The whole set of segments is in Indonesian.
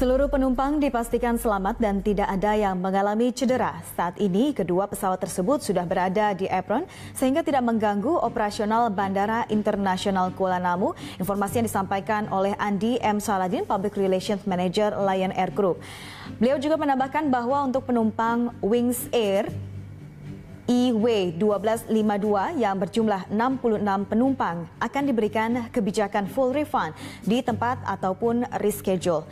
Seluruh penumpang dipastikan selamat dan tidak ada yang mengalami cedera. Saat ini, kedua pesawat tersebut sudah berada di apron sehingga tidak mengganggu operasional Bandara Internasional Kuala Namu. Informasi yang disampaikan oleh Andi M. Saladin, Public Relations Manager Lion Air Group. Beliau juga menambahkan bahwa untuk penumpang Wings Air IW1252 yang berjumlah 66 penumpang akan diberikan kebijakan full refund di tempat ataupun reschedule.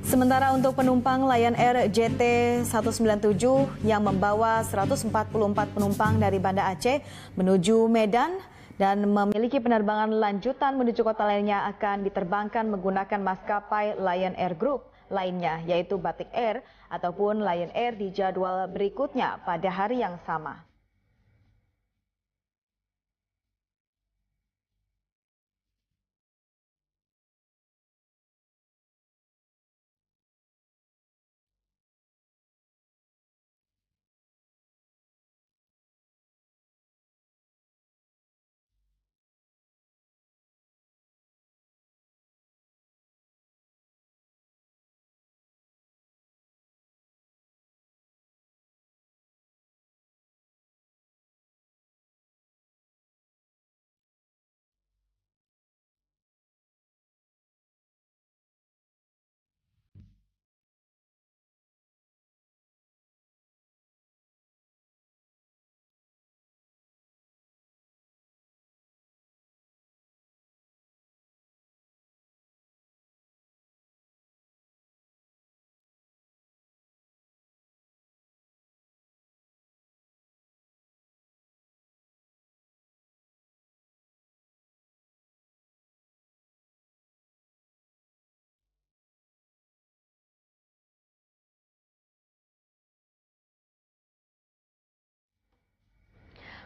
Sementara untuk penumpang Lion Air JT197 yang membawa 144 penumpang dari Banda Aceh menuju Medan dan memiliki penerbangan lanjutan menuju kota lainnya akan diterbangkan menggunakan maskapai Lion Air Group lainnya, yaitu Batik Air ataupun Lion Air di jadwal berikutnya pada hari yang sama.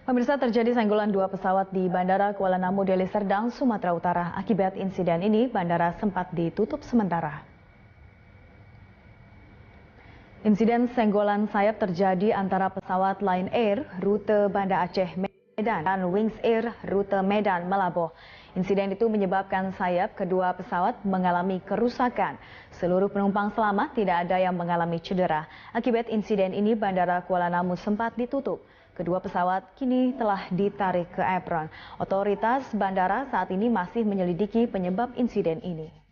Pemirsa, terjadi senggolan dua pesawat di Bandara Kuala Namu, Deli Serdang, Sumatera Utara. Akibat insiden ini, bandara sempat ditutup sementara. Insiden senggolan sayap terjadi antara pesawat Lion Air rute Banda Aceh Medan dan Wings Air rute Medan Malabo. Insiden itu menyebabkan sayap kedua pesawat mengalami kerusakan. Seluruh penumpang selamat, tidak ada yang mengalami cedera. Akibat insiden ini, Bandara Kuala Namu sempat ditutup. Kedua pesawat kini telah ditarik ke apron. Otoritas bandara saat ini masih menyelidiki penyebab insiden ini.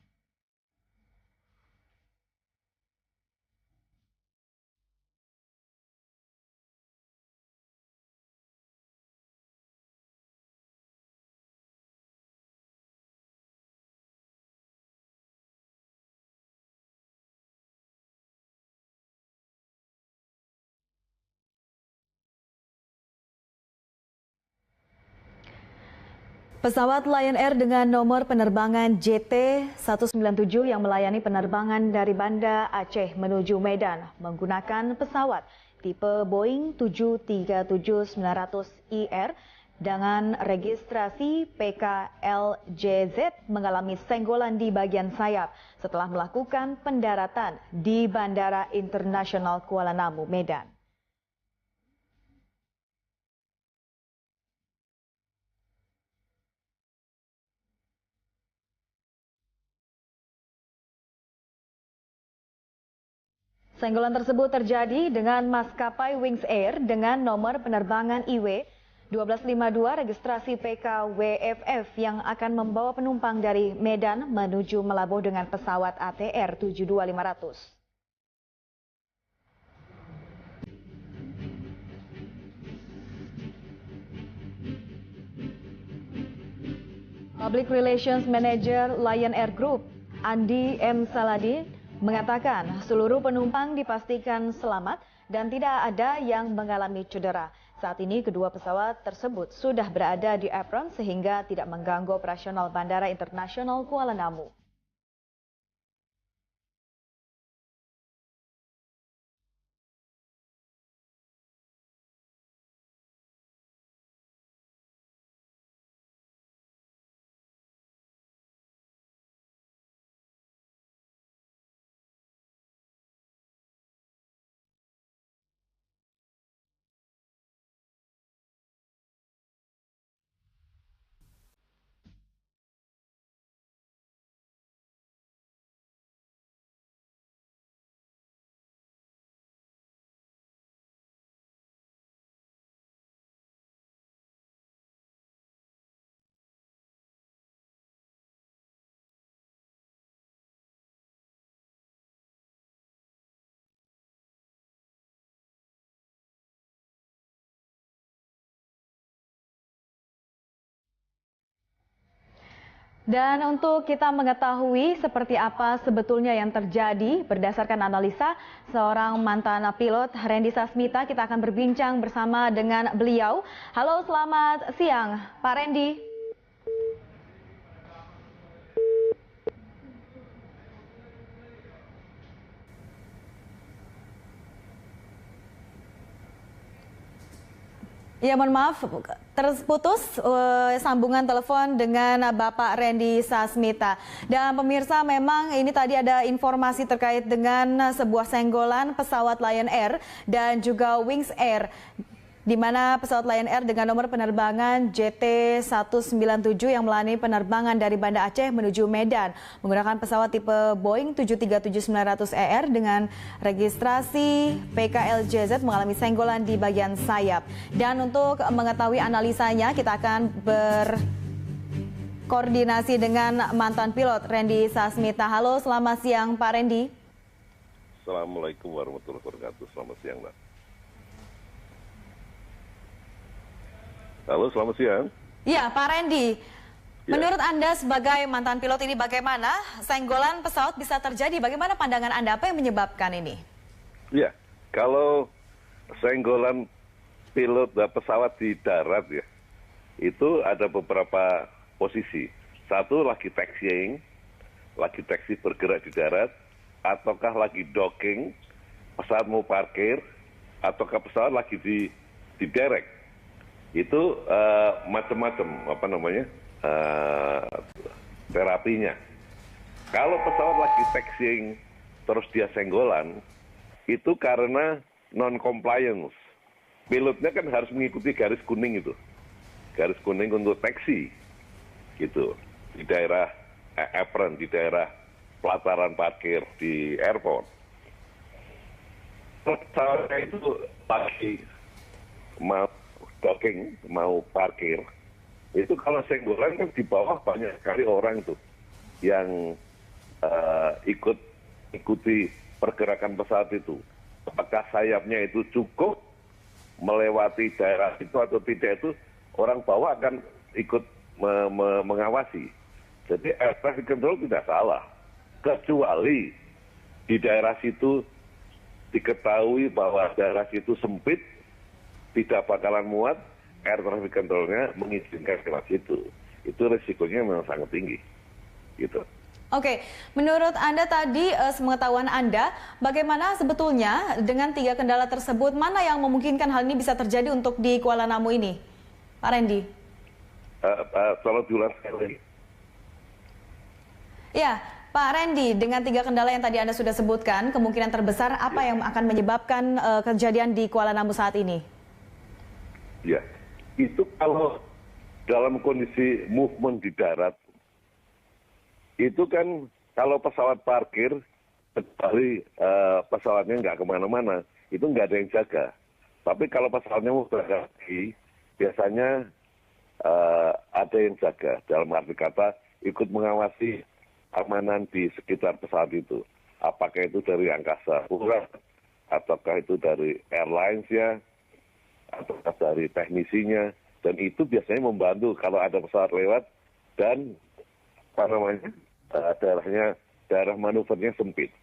Pesawat Lion Air dengan nomor penerbangan JT197 yang melayani penerbangan dari Banda Aceh menuju Medan menggunakan pesawat tipe Boeing 737-900ER dengan registrasi PKLJZ mengalami senggolan di bagian sayap setelah melakukan pendaratan di Bandara Internasional Kuala Namu, Medan. Senggolan tersebut terjadi dengan maskapai Wings Air dengan nomor penerbangan IW 1252 registrasi PKWFF yang akan membawa penumpang dari Medan menuju Malabo dengan pesawat ATR 72500. Public Relations Manager Lion Air Group, Andi M. Saladin, mengatakan seluruh penumpang dipastikan selamat dan tidak ada yang mengalami cedera. Saat ini kedua pesawat tersebut sudah berada di apron sehingga tidak mengganggu operasional Bandara Internasional Kuala Namu. Dan untuk kita mengetahui seperti apa sebetulnya yang terjadi berdasarkan analisa seorang mantan pilot Randy Sasmita, kita akan berbincang bersama dengan beliau. Halo, selamat siang Pak Randy. Ya, mohon maaf, terputus sambungan telepon dengan Bapak Randy Sasmita. Dan pemirsa, memang ini tadi ada informasi terkait dengan sebuah senggolan pesawat Lion Air dan juga Wings Air, di mana pesawat Lion Air dengan nomor penerbangan JT197 yang melayani penerbangan dari Banda Aceh menuju Medan menggunakan pesawat tipe Boeing 737-900ER dengan registrasi PKLJZ mengalami senggolan di bagian sayap. Dan untuk mengetahui analisanya, kita akan berkoordinasi dengan mantan pilot Randy Sasmita. Halo, selamat siang Pak Randy. Assalamualaikum warahmatullahi wabarakatuh. Selamat siang, Mbak. Halo, selamat siang. Ya, Pak Randy. Menurut Anda sebagai mantan pilot ini bagaimana senggolan pesawat bisa terjadi? Bagaimana pandangan Anda? Apa yang menyebabkan ini? Ya, kalau senggolan pilot pesawat di darat ya, itu ada beberapa posisi. Satu, lagi taxiing, lagi taxi bergerak di darat, ataukah lagi docking, pesawat mau parkir, ataukah pesawat lagi di derek. Itu macam-macam terapinya. Kalau pesawat lagi taxiing terus dia senggolan, itu karena non-compliance. Pilotnya kan harus mengikuti garis kuning itu. Garis kuning untuk taxi. Gitu. Di daerah apron, di daerah pelataran parkir di airport. Pesawatnya itu lagi mau docking, mau parkir, itu kalau senggolan kan di bawah banyak sekali orang itu yang ikuti pergerakan pesawat itu. Apakah sayapnya itu cukup melewati daerah itu atau tidak, itu orang bawah akan ikut mengawasi. Jadi air traffic control tidak salah, kecuali di daerah situ diketahui bahwa daerah situ sempit, tidak bakalan muat, air traffic control-nya mengizinkan lewat situ. Itu risikonya memang sangat tinggi. Gitu. Oke, menurut Anda tadi, sepengetahuan Anda, bagaimana sebetulnya dengan 3 kendala tersebut, mana yang memungkinkan hal ini bisa terjadi untuk di Kuala Namu ini? Pak Randy. Tolong diulang sekali lagi. Ya, Pak Randy, dengan 3 kendala yang tadi Anda sudah sebutkan, kemungkinan terbesar apa yang akan menyebabkan kejadian di Kuala Namu saat ini? Ya, itu kalau dalam kondisi movement di darat, itu kan kalau pesawat parkir, kecuali pesawatnya nggak kemana-mana, itu nggak ada yang jaga. Tapi kalau pesawatnya mau bergerak lagi, biasanya ada yang jaga. Dalam arti kata, ikut mengawasi keamanan di sekitar pesawat itu. Apakah itu dari angkasa pura, ataukah itu dari airlines ya, atau dari teknisinya, dan itu biasanya membantu kalau ada pesawat lewat dan daerah manuvernya sempit.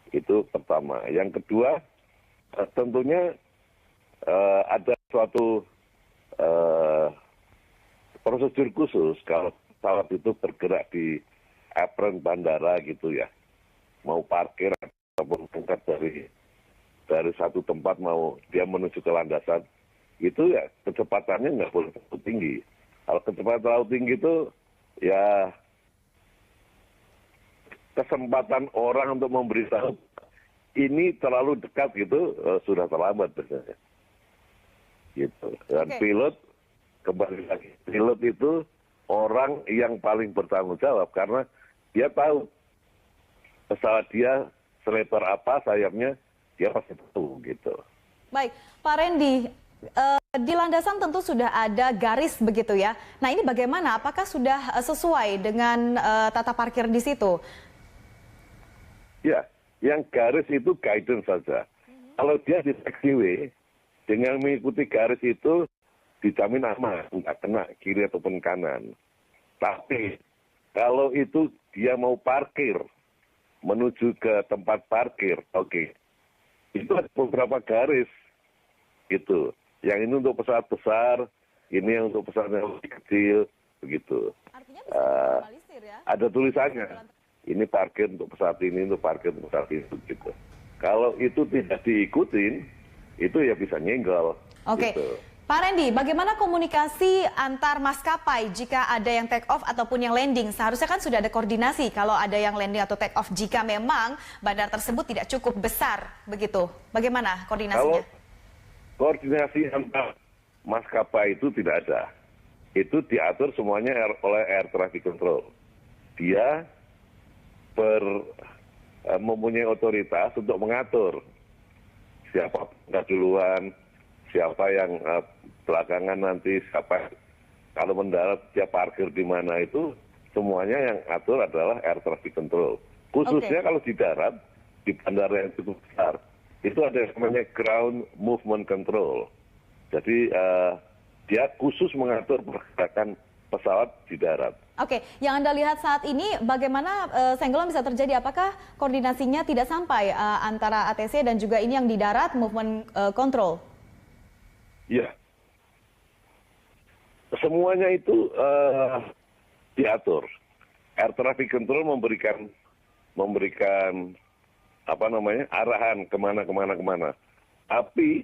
Itu pertama. Yang kedua, tentunya ada suatu prosedur khusus kalau pesawat itu bergerak di apron bandara gitu ya, mau parkir ataupun berangkat dari satu tempat mau dia menuju ke landasan, itu ya kecepatannya nggak boleh terlalu tinggi. Kalau kecepatan terlalu tinggi itu ya kesempatan orang untuk memberitahu ini terlalu dekat gitu sudah terlambat biasanya. Gitu. Dan pilot, kembali lagi, pilot itu orang yang paling bertanggung jawab karena dia tahu pesawat dia selebar apa sayapnya, dia pasti tahu gitu. Baik, Pak Randy, di landasan tentu sudah ada garis begitu ya. Nah ini bagaimana? Apakah sudah sesuai dengan tata parkir di situ? Ya, yang garis itu guidance saja. Kalau dia di taxiway, dengan mengikuti garis itu dijamin aman, nggak kena kiri ataupun kanan. Tapi Kalau itu dia mau parkir, menuju ke tempat parkir, oke. Itu ada beberapa garis, gitu. Yang ini untuk pesawat besar, ini yang untuk pesawat yang lebih kecil, begitu. Artinya bisa dinormalisir ya? Ada tulisannya. Ini parkir untuk pesawat ini, untuk parkir untuk pesawat itu, gitu. Kalau itu tidak diikutin, itu ya bisa nyenggol. Oke. Gitu. Pak Randy, bagaimana komunikasi antar maskapai jika ada yang take off ataupun yang landing? Seharusnya kan sudah ada koordinasi kalau ada yang landing atau take off jika memang bandara tersebut tidak cukup besar, begitu. Bagaimana koordinasinya? Kalau koordinasi antar maskapai itu tidak ada. Itu diatur semuanya oleh Air Traffic Control. Dia mempunyai otoritas untuk mengatur siapa nggak duluan, siapa yang belakangan nanti, siapa kalau mendarat dia parkir di mana, itu semuanya yang atur adalah Air Traffic Control. Khususnya kalau di darat, di bandara yang cukup besar, itu ada yang namanya Ground Movement Control. Jadi dia khusus mengatur pergerakan pesawat di darat. Oke, yang Anda lihat saat ini bagaimana senggolan bisa terjadi? Apakah koordinasinya tidak sampai antara ATC dan juga ini yang di darat, movement control? Ya, semuanya itu diatur. Air Traffic Control memberikan arahan kemana. Tapi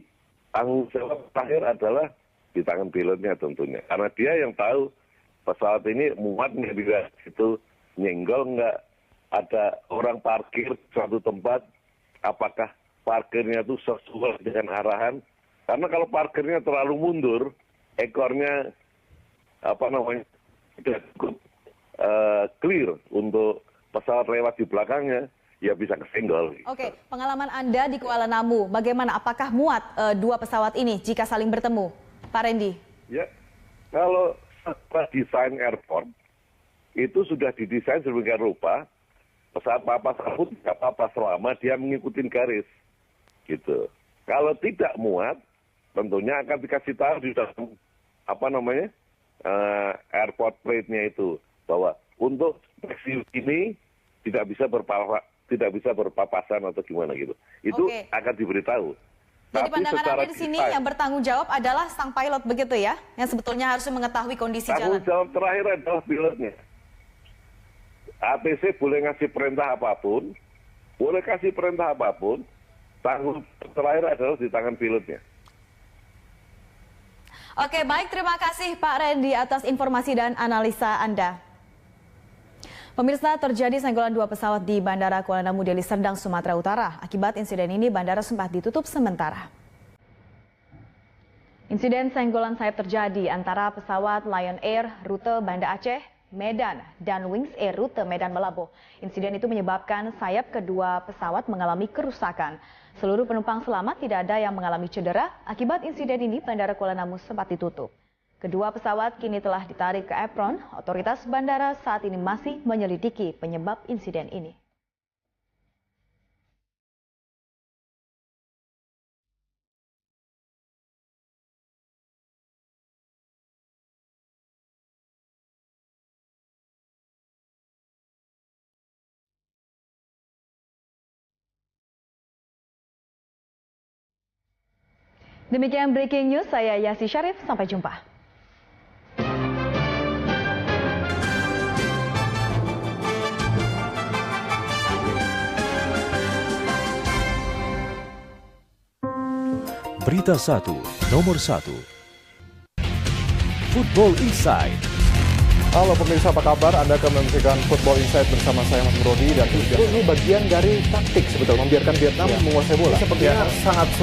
tanggung jawab terakhir adalah di tangan pilotnya tentunya, karena dia yang tahu pesawat ini muat nggak di situ, nyenggol nggak, ada orang parkir suatu tempat, apakah parkirnya itu sesuai dengan arahan. Karena kalau parkirnya terlalu mundur, ekornya tidak cukup clear untuk pesawat lewat di belakangnya, ya bisa kesenggol. Oke, pengalaman Anda di Kuala Namu, bagaimana? Apakah muat dua pesawat ini jika saling bertemu, Pak Randy? Ya, kalau desain airport itu sudah didesain sedemikian rupa, pesawat papas pun tidak apa-apa selama dia mengikuti garis, gitu. Kalau tidak muat, tentunya akan dikasih tahu di dalam airport plate-nya itu bahwa untuk taxi ini tidak bisa berpapasan atau gimana gitu. Itu akan diberitahu. Jadi pandangan Anda di sini yang bertanggung jawab adalah sang pilot begitu ya, yang sebetulnya harus mengetahui kondisi jalan. Tanggung jawab terakhir adalah pilotnya. ATC boleh ngasih perintah apapun, tanggung jawab terakhir adalah di tangan pilotnya. Oke, baik, terima kasih Pak Randy atas informasi dan analisa Anda. Pemirsa, terjadi senggolan dua pesawat di Bandara Kuala Namu, Deli Serdang, Sumatera Utara. Akibat insiden ini, bandara sempat ditutup sementara. Insiden senggolan sayap terjadi antara pesawat Lion Air rute Banda Aceh, Medan, dan Wings Air rute Medan Malabo. Insiden itu menyebabkan sayap kedua pesawat mengalami kerusakan. Seluruh penumpang selamat, tidak ada yang mengalami cedera. Akibat insiden ini, Bandara Kuala Namu sempat ditutup. Kedua pesawat kini telah ditarik ke apron. Otoritas bandara saat ini masih menyelidiki penyebab insiden ini. Demikian breaking news, saya Yasi Syarif, sampai jumpa. Berita 1, nomor 1. Football Insight. Halo pemirsa, apa kabar? Anda akan menyaksikan Football Insight bersama saya Mas Brody, dan ini bagian dari taktik sebetulnya membiarkan Vietnam menguasai bola. Sepertinya sangat sulit.